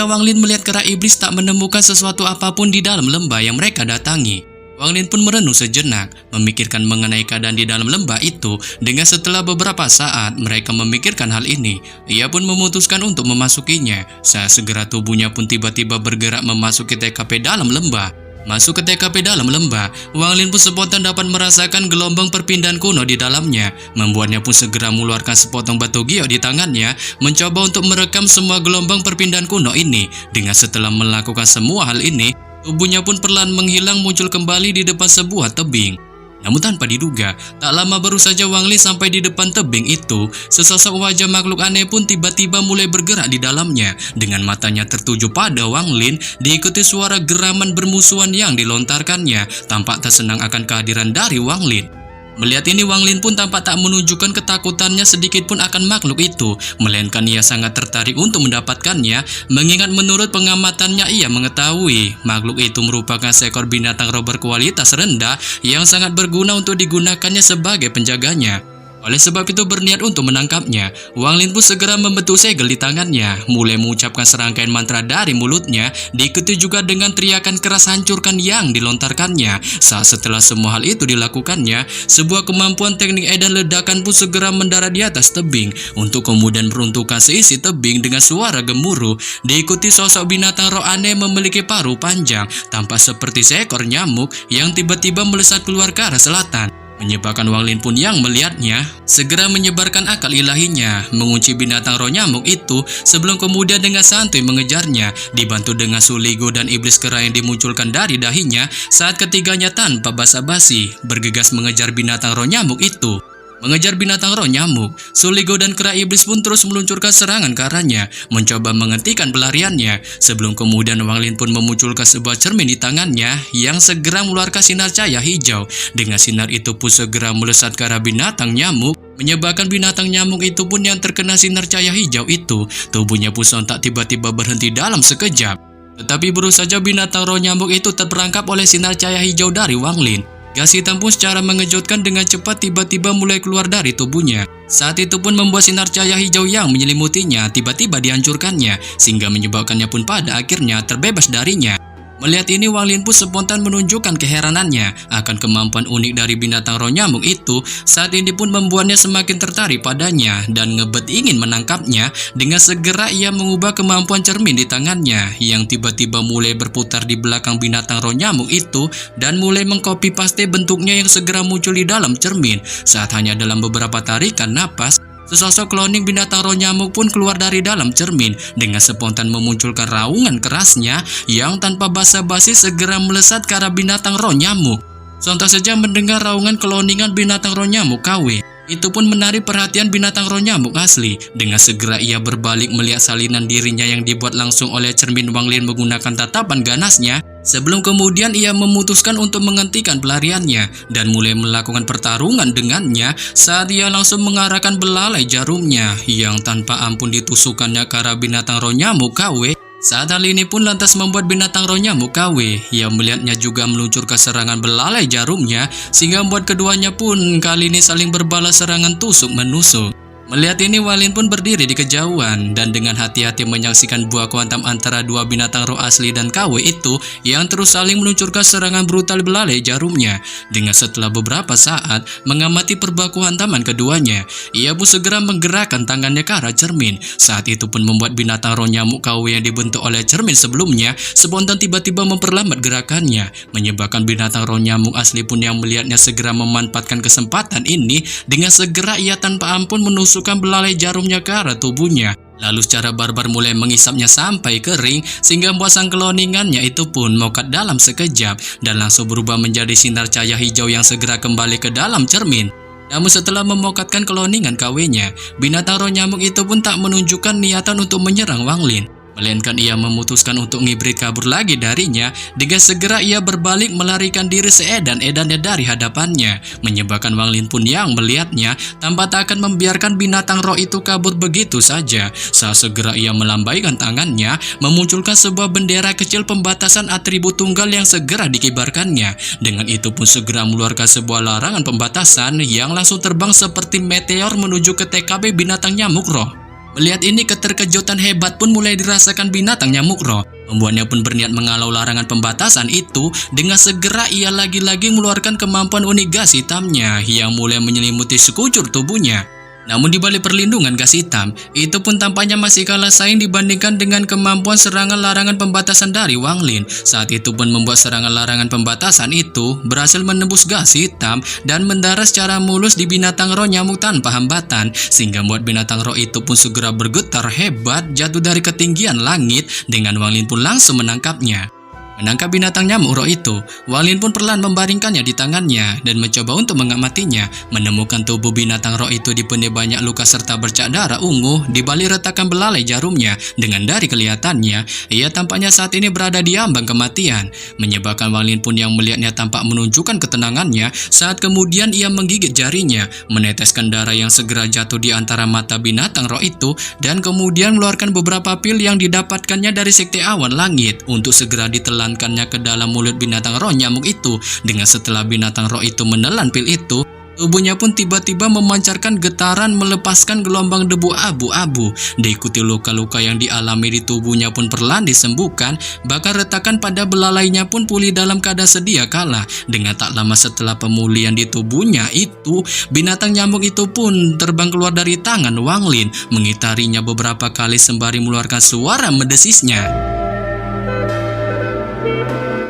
Ketika Wang Lin melihat kera iblis tak menemukan sesuatu apapun di dalam lembah yang mereka datangi, Wang Lin pun merenung sejenak, memikirkan mengenai keadaan di dalam lembah itu. Dengan setelah beberapa saat mereka memikirkan hal ini, ia pun memutuskan untuk memasukinya. Saat segera tubuhnya pun tiba-tiba bergerak memasuki TKP dalam lembah. Masuk ke TKP dalam lembah, Wang Lin pun spontan dapat merasakan gelombang perpindahan kuno di dalamnya. Membuatnya pun segera mengeluarkan sepotong batu giok di tangannya, mencoba untuk merekam semua gelombang perpindahan kuno ini. Dengan setelah melakukan semua hal ini, tubuhnya pun perlahan menghilang muncul kembali di depan sebuah tebing. Namun tanpa diduga, tak lama baru saja Wang Lin sampai di depan tebing itu, sesosok wajah makhluk aneh pun tiba-tiba mulai bergerak di dalamnya. Dengan matanya tertuju pada Wang Lin, diikuti suara geraman bermusuhan yang dilontarkannya, tampak tak senang akan kehadiran dari Wang Lin. Melihat ini, Wang Lin pun tampak tak menunjukkan ketakutannya sedikit pun akan makhluk itu, melainkan ia sangat tertarik untuk mendapatkannya, mengingat menurut pengamatannya ia mengetahui makhluk itu merupakan seekor binatang roh berkualitas rendah yang sangat berguna untuk digunakannya sebagai penjaganya. Oleh sebab itu berniat untuk menangkapnya, Wang Lin pun segera membentuk segel di tangannya, mulai mengucapkan serangkaian mantra dari mulutnya, diikuti juga dengan teriakan keras hancurkan yang dilontarkannya. Saat setelah semua hal itu dilakukannya, sebuah kemampuan teknik edan ledakan pun segera mendarat di atas tebing, untuk kemudian meruntuhkan seisi tebing dengan suara gemuruh. Diikuti sosok binatang roh aneh memiliki paruh panjang, tampak seperti seekor nyamuk yang tiba-tiba melesat keluar ke arah selatan. Menyebabkan Wang Lin pun yang melihatnya segera menyebarkan akal ilahinya, mengunci binatang roh nyamuk itu sebelum kemudian dengan santuy mengejarnya, dibantu dengan Suligo dan iblis kera yang dimunculkan dari dahinya. Saat ketiganya tanpa basa-basi bergegas mengejar binatang roh nyamuk itu. Mengejar binatang roh nyamuk, Suligo dan kera iblis pun terus meluncurkan serangan ke arahnya, mencoba menghentikan pelariannya. Sebelum kemudian Wang Lin pun memunculkan sebuah cermin di tangannya yang segera mengeluarkan sinar cahaya hijau. Dengan sinar itu pun segera melesat ke arah binatang nyamuk, menyebabkan binatang nyamuk itu pun yang terkena sinar cahaya hijau itu, tubuhnya pun sontak tiba-tiba berhenti dalam sekejap. Tetapi baru saja binatang roh nyamuk itu terperangkap oleh sinar cahaya hijau dari Wang Lin, gas hitam pun secara mengejutkan dengan cepat tiba-tiba mulai keluar dari tubuhnya. Saat itu pun membuat sinar cahaya hijau yang menyelimutinya tiba-tiba dihancurkannya, sehingga menyebabkannya pun pada akhirnya terbebas darinya. Melihat ini, Wang Lin pun spontan menunjukkan keheranannya akan kemampuan unik dari binatang roh nyamuk itu. Saat ini pun membuatnya semakin tertarik padanya dan ngebet ingin menangkapnya. Dengan segera ia mengubah kemampuan cermin di tangannya yang tiba-tiba mulai berputar di belakang binatang roh nyamuk itu dan mulai mengcopy paste bentuknya yang segera muncul di dalam cermin. Saat hanya dalam beberapa tarikan napas, sesosok kloning binatang roh nyamuk pun keluar dari dalam cermin dengan spontan memunculkan raungan kerasnya yang tanpa basa-basi segera melesat ke arah binatang roh nyamuk. Sontak saja mendengar raungan kloningan binatang roh nyamuk KW. Itu pun menarik perhatian binatang roh nyamuk asli. Dengan segera ia berbalik melihat salinan dirinya yang dibuat langsung oleh cermin Wang Lin menggunakan tatapan ganasnya. Sebelum kemudian ia memutuskan untuk menghentikan pelariannya dan mulai melakukan pertarungan dengannya. Saat ia langsung mengarahkan belalai jarumnya yang tanpa ampun ditusukkannya ke arah binatang roh nyamuk KW. Saat hal ini pun lantas membuat binatang roh nyamuk KW yang melihatnya juga meluncurkan serangan belalai jarumnya, sehingga membuat keduanya pun kali ini saling berbalas serangan tusuk-menusuk. Melihat ini, Wang Lin pun berdiri di kejauhan dan dengan hati-hati menyaksikan buah kuantam antara dua binatang roh asli dan KW itu yang terus saling meluncurkan serangan brutal belalai jarumnya. Dengan setelah beberapa saat mengamati perbaku hantaman keduanya, ia pun segera menggerakkan tangannya ke arah cermin. Saat itu pun membuat binatang roh nyamuk KW yang dibentuk oleh cermin sebelumnya spontan tiba-tiba memperlambat gerakannya, menyebabkan binatang roh nyamuk asli pun yang melihatnya segera memanfaatkan kesempatan ini. Dengan segera ia tanpa ampun menusuk belalai jarumnya ke arah tubuhnya. Lalu secara barbar mulai mengisapnya sampai kering, sehingga membuat sang kloningannya itu pun mokat dalam sekejap dan langsung berubah menjadi sinar cahaya hijau yang segera kembali ke dalam cermin. Namun setelah memokatkan kloningan KW-nya, binatang roh nyamuk itu pun tak menunjukkan niatan untuk menyerang Wang Lin, melainkan ia memutuskan untuk ngibrit kabur lagi darinya. Dengan segera ia berbalik melarikan diri seedan-edannya dari hadapannya, menyebabkan Wang Lin pun yang melihatnya tanpa tak akan membiarkan binatang roh itu kabur begitu saja. Saat segera ia melambaikan tangannya, memunculkan sebuah bendera kecil pembatasan atribut tunggal yang segera dikibarkannya. Dengan itu pun segera mengeluarkan sebuah larangan pembatasan yang langsung terbang seperti meteor menuju ke TKP binatang nyamuk roh. Melihat ini, keterkejutan hebat pun mulai dirasakan binatang nyamuk roh. Membuatnya pun berniat mengalau larangan pembatasan itu. Dengan segera ia lagi-lagi mengeluarkan kemampuan unik gas hitamnya yang mulai menyelimuti sekujur tubuhnya. Namun di balik perlindungan gas hitam, itu pun tampaknya masih kalah saing dibandingkan dengan kemampuan serangan larangan pembatasan dari Wang Lin. Saat itu pun membuat serangan larangan pembatasan itu berhasil menembus gas hitam dan mendarat secara mulus di binatang roh nyamuk tanpa hambatan, sehingga membuat binatang roh itu pun segera bergetar hebat jatuh dari ketinggian langit, dengan Wang Lin pun langsung menangkapnya. Menangkap binatang nyamuk roh itu, Wang Lin pun perlahan membaringkannya di tangannya dan mencoba untuk mengamatinya. Menemukan tubuh binatang roh itu dipenuhi banyak luka serta bercak darah ungu di balik retakan belalai jarumnya. Dengan dari kelihatannya, ia tampaknya saat ini berada di ambang kematian. Menyebabkan Wang Lin pun yang melihatnya tampak menunjukkan ketenangannya saat kemudian ia menggigit jarinya, meneteskan darah yang segera jatuh di antara mata binatang roh itu, dan kemudian mengeluarkan beberapa pil yang didapatkannya dari sekte awan langit untuk segera ditelan ke dalam mulut binatang roh nyamuk itu. Dengan setelah binatang roh itu menelan pil itu, tubuhnya pun tiba-tiba memancarkan getaran melepaskan gelombang debu abu-abu. Diikuti luka-luka yang dialami di tubuhnya pun perlahan disembuhkan. Bahkan retakan pada belalainya pun pulih dalam keadaan sedia kala. Dengan tak lama setelah pemulihan di tubuhnya itu, binatang nyamuk itu pun terbang keluar dari tangan Wang Lin, mengitarinya beberapa kali sembari mengeluarkan suara mendesisnya.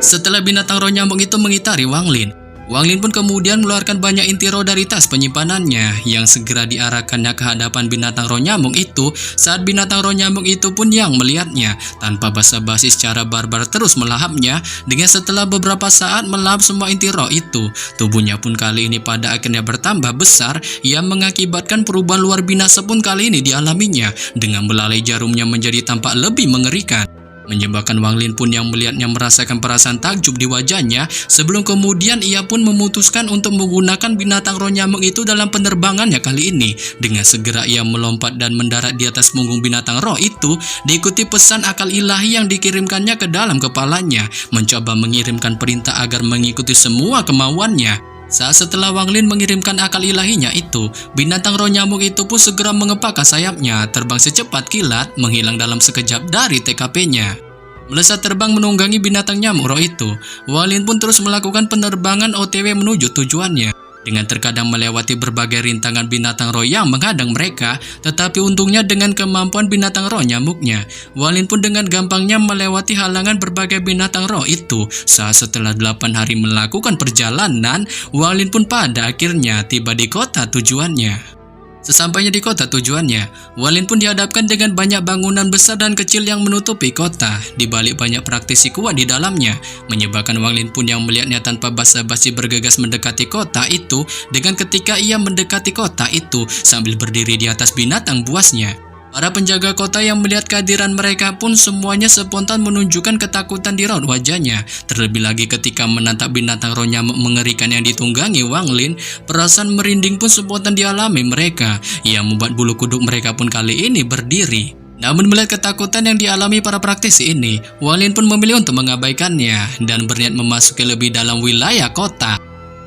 Setelah binatang roh nyamuk itu mengitari Wang Lin pun kemudian mengeluarkan banyak inti roh dari tas penyimpanannya yang segera diarahkannya ke hadapan binatang roh nyamuk itu. Saat binatang roh nyamuk itu pun yang melihatnya, tanpa basa-basi secara barbar terus melahapnya. Dengan setelah beberapa saat melahap semua inti roh itu, tubuhnya pun kali ini pada akhirnya bertambah besar yang mengakibatkan perubahan luar binasa pun kali ini dialaminya, dengan belalai jarumnya menjadi tampak lebih mengerikan. Menyebabkan Wang Lin pun yang melihatnya merasakan perasaan takjub di wajahnya, sebelum kemudian ia pun memutuskan untuk menggunakan binatang roh nyamuk itu dalam penerbangannya kali ini. Dengan segera ia melompat dan mendarat di atas punggung binatang roh itu, diikuti pesan akal ilahi yang dikirimkannya ke dalam kepalanya, mencoba mengirimkan perintah agar mengikuti semua kemauannya. Saat setelah Wang Lin mengirimkan akal ilahinya itu, binatang roh nyamuk itu pun segera mengepakkan sayapnya, terbang secepat kilat, menghilang dalam sekejap dari TKP-nya. Melesat terbang menunggangi binatang nyamuk roh itu, Wang Lin pun terus melakukan penerbangan OTW menuju tujuannya. Dengan terkadang melewati berbagai rintangan binatang roh yang menghadang mereka, tetapi untungnya dengan kemampuan binatang roh nyamuknya, Wang Lin pun dengan gampangnya melewati halangan berbagai binatang roh itu. Saat setelah 8 hari melakukan perjalanan, Wang Lin pun pada akhirnya tiba di kota tujuannya. Sesampainya di kota tujuannya, Wang Lin pun dihadapkan dengan banyak bangunan besar dan kecil yang menutupi kota. Di balik banyak praktisi kuat di dalamnya, menyebabkan Wang Lin pun yang melihatnya tanpa basa-basi bergegas mendekati kota itu. Dengan ketika ia mendekati kota itu sambil berdiri di atas binatang buasnya, para penjaga kota yang melihat kehadiran mereka pun semuanya spontan menunjukkan ketakutan di raut wajahnya. Terlebih lagi ketika menatap binatang roh nyamuk mengerikan yang ditunggangi Wang Lin, perasaan merinding pun spontan dialami mereka, yang membuat bulu kuduk mereka pun kali ini berdiri. Namun melihat ketakutan yang dialami para praktisi ini, Wang Lin pun memilih untuk mengabaikannya dan berniat memasuki lebih dalam wilayah kota.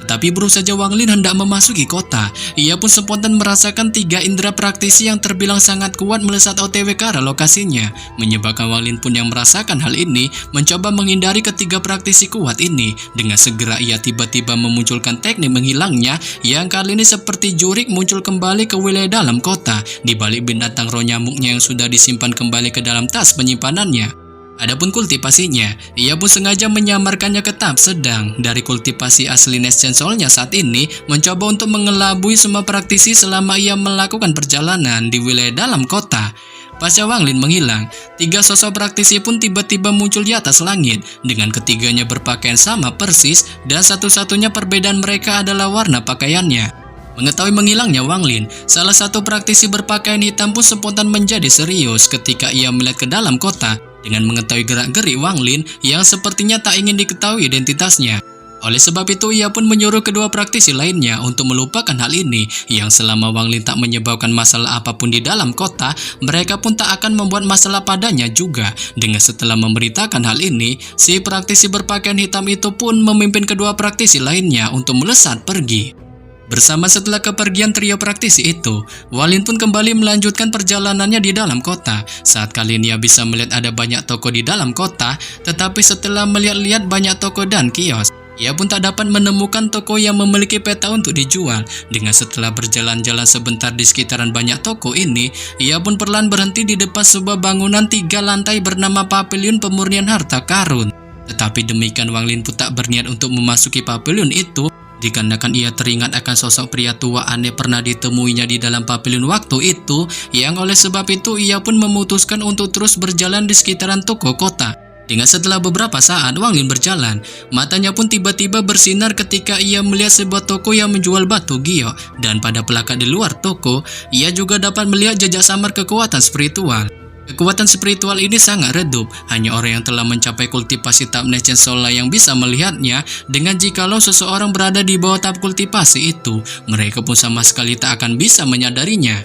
Tetapi baru saja Wang Lin hendak memasuki kota, ia pun spontan merasakan 3 indera praktisi yang terbilang sangat kuat melesat OTW ke arah lokasinya. Menyebabkan Wang Lin pun yang merasakan hal ini, mencoba menghindari ketiga praktisi kuat ini. Dengan segera ia tiba-tiba memunculkan teknik menghilangnya, yang kali ini seperti jurik muncul kembali ke wilayah dalam kota, di balik binatang roh nyamuknya yang sudah disimpan kembali ke dalam tas penyimpanannya. Adapun kultivasinya, ia pun sengaja menyamarkannya ke tahap sedang. Dari kultivasi asli Nescensolnya saat ini, mencoba untuk mengelabui semua praktisi selama ia melakukan perjalanan di wilayah dalam kota. Pasca Wang Lin menghilang, 3 sosok praktisi pun tiba-tiba muncul di atas langit. Dengan ketiganya berpakaian sama persis, dan satu-satunya perbedaan mereka adalah warna pakaiannya. Mengetahui menghilangnya Wang Lin, salah satu praktisi berpakaian hitam pun spontan menjadi serius ketika ia melihat ke dalam kota. Dengan mengetahui gerak-gerik Wang Lin yang sepertinya tak ingin diketahui identitasnya. Oleh sebab itu ia pun menyuruh kedua praktisi lainnya untuk melupakan hal ini, yang selama Wang Lin tak menyebabkan masalah apapun di dalam kota, mereka pun tak akan membuat masalah padanya juga. Dengan setelah memberitakan hal ini, si praktisi berpakaian hitam itu pun memimpin kedua praktisi lainnya untuk melesat pergi. Bersama setelah kepergian trio praktisi itu, Walin pun kembali melanjutkan perjalanannya di dalam kota. Saat kali ini ia bisa melihat ada banyak toko di dalam kota, tetapi setelah melihat-lihat banyak toko dan kios, ia pun tak dapat menemukan toko yang memiliki peta untuk dijual. Dengan setelah berjalan-jalan sebentar di sekitaran banyak toko ini, ia pun perlahan berhenti di depan sebuah bangunan 3 lantai bernama Pavilion Pemurnian Harta Karun. Tetapi demikian Wang Lin pun tak berniat untuk memasuki pavilion itu, dikarenakan ia teringat akan sosok pria tua aneh pernah ditemuinya di dalam pavilion waktu itu, yang oleh sebab itu ia pun memutuskan untuk terus berjalan di sekitaran toko kota. Dengan setelah beberapa saat Wang Lin berjalan, matanya pun tiba-tiba bersinar ketika ia melihat sebuah toko yang menjual batu giok, dan pada plakat di luar toko, ia juga dapat melihat jejak samar kekuatan spiritual. Kekuatan spiritual ini sangat redup, hanya orang yang telah mencapai kultivasi tahap Nechen Sola yang bisa melihatnya, dengan jikalau seseorang berada di bawah tahap kultivasi itu, mereka pun sama sekali tak akan bisa menyadarinya.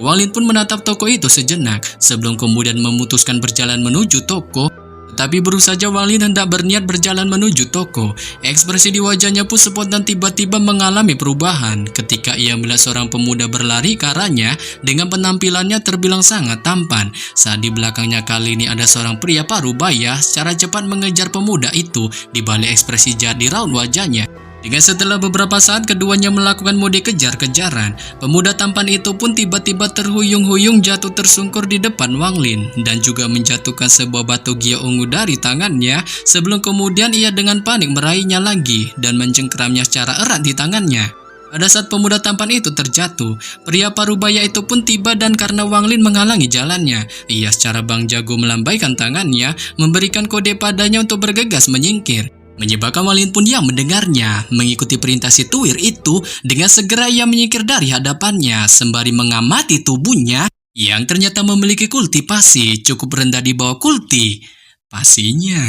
Wang Lin pun menatap toko itu sejenak, sebelum kemudian memutuskan berjalan menuju toko. Tetapi baru saja Wang Lin hendak berniat berjalan menuju toko, ekspresi di wajahnya pun spontan tiba-tiba mengalami perubahan ketika ia melihat seorang pemuda berlari ke arahnya dengan penampilannya terbilang sangat tampan. Saat di belakangnya kali ini ada seorang pria parubaya secara cepat mengejar pemuda itu di balik ekspresi jahat di raut wajahnya. Dengan setelah beberapa saat keduanya melakukan mode kejar-kejaran, pemuda tampan itu pun tiba-tiba terhuyung-huyung jatuh tersungkur di depan Wang Lin dan juga menjatuhkan sebuah batu giok ungu dari tangannya, sebelum kemudian ia dengan panik meraihnya lagi dan mencengkeramnya secara erat di tangannya. Pada saat pemuda tampan itu terjatuh, pria parubaya itu pun tiba dan karena Wang Lin menghalangi jalannya, ia secara bang jago melambaikan tangannya, memberikan kode padanya untuk bergegas menyingkir. Menyebabkan Wang Lin pun yang mendengarnya, mengikuti perintah si tuwir itu, dengan segera ia menyingkir dari hadapannya sembari mengamati tubuhnya yang ternyata memiliki kultivasi cukup rendah di bawah kultivasinya.